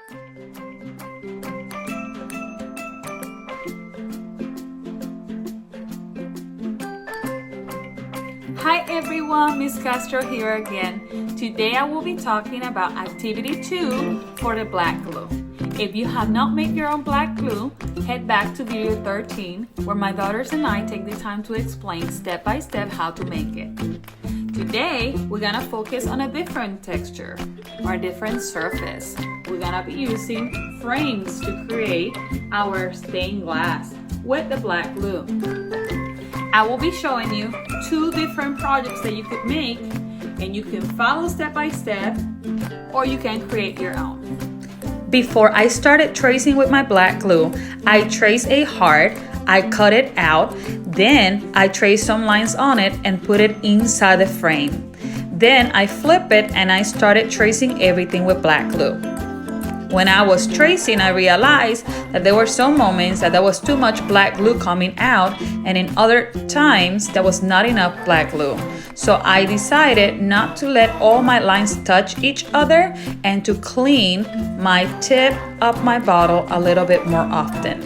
Hi everyone, Miss Castro here again. Today I will be talking about activity 2 for the black glue. If you have not made your own black glue, head back to video 13 where my daughters and I take the time to explain step by step how to make it. Today we're gonna focus on a different texture or a different surface. We're gonna be using frames to create our stained glass with the black glue. I will be showing you 2 different projects that you could make, and you can follow step by step or you can create your own. Before I started tracing with my black glue, I traced a heart, I cut it out, then I traced some lines on it and put it inside the frame. Then I flip it and I started tracing everything with black glue. When I was tracing, I realized that there were some moments that there was too much black glue coming out, and in other times there was not enough black glue. So I decided not to let all my lines touch each other and to clean my tip of my bottle a little bit more often.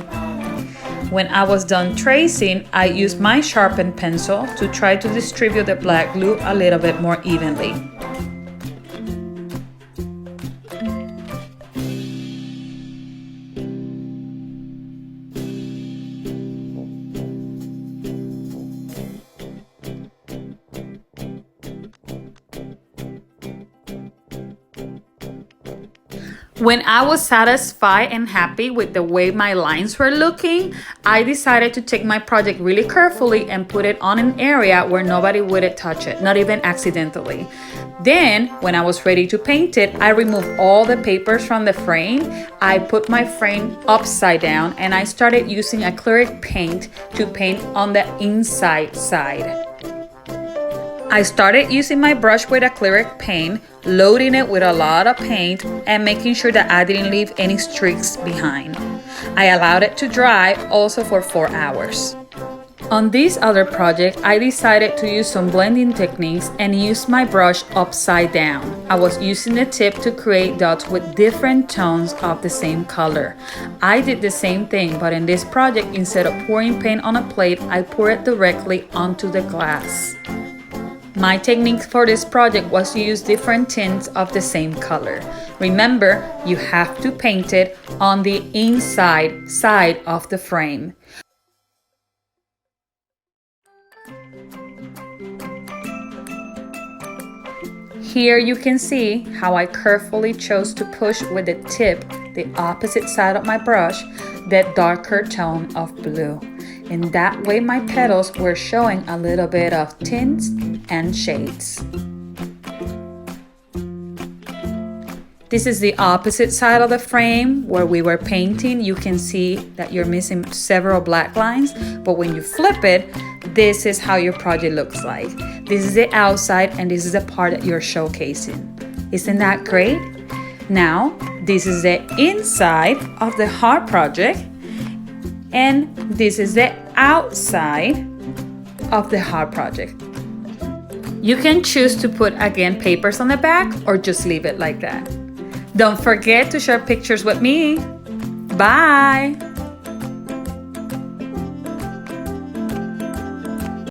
When I was done tracing, I used my sharpened pencil to try to distribute the black glue a little bit more evenly. When I was satisfied and happy with the way my lines were looking, I decided to take my project really carefully and put it on an area where nobody would touch it, not even accidentally. Then, when I was ready to paint it, I removed all the papers from the frame. I put my frame upside down and I started using acrylic paint to paint on the inside side. I started using my brush with acrylic paint, loading it with a lot of paint and making sure that I didn't leave any streaks behind. I allowed it to dry also for 4 hours. On this other project, I decided to use some blending techniques and use my brush upside down. I was using the tip to create dots with different tones of the same color. I did the same thing, but in this project, instead of pouring paint on a plate, I pour it directly onto the glass. My technique for this project was to use different tints of the same color. Remember, you have to paint it on the inside side of the frame. Here you can see how I carefully chose to push with the tip, the opposite side of my brush, that darker tone of blue. In that way, my petals were showing a little bit of tints and shades. This is the opposite side of the frame where we were painting. You can see that you're missing several black lines, but when you flip it, this is how your project looks like. This is the outside and this is the part that you're showcasing. Isn't that great? Now, this is the inside of the heart project. And this is the outside of the heart project. You can choose to put again papers on the back or just leave it like that. Don't forget to share pictures with me. Bye!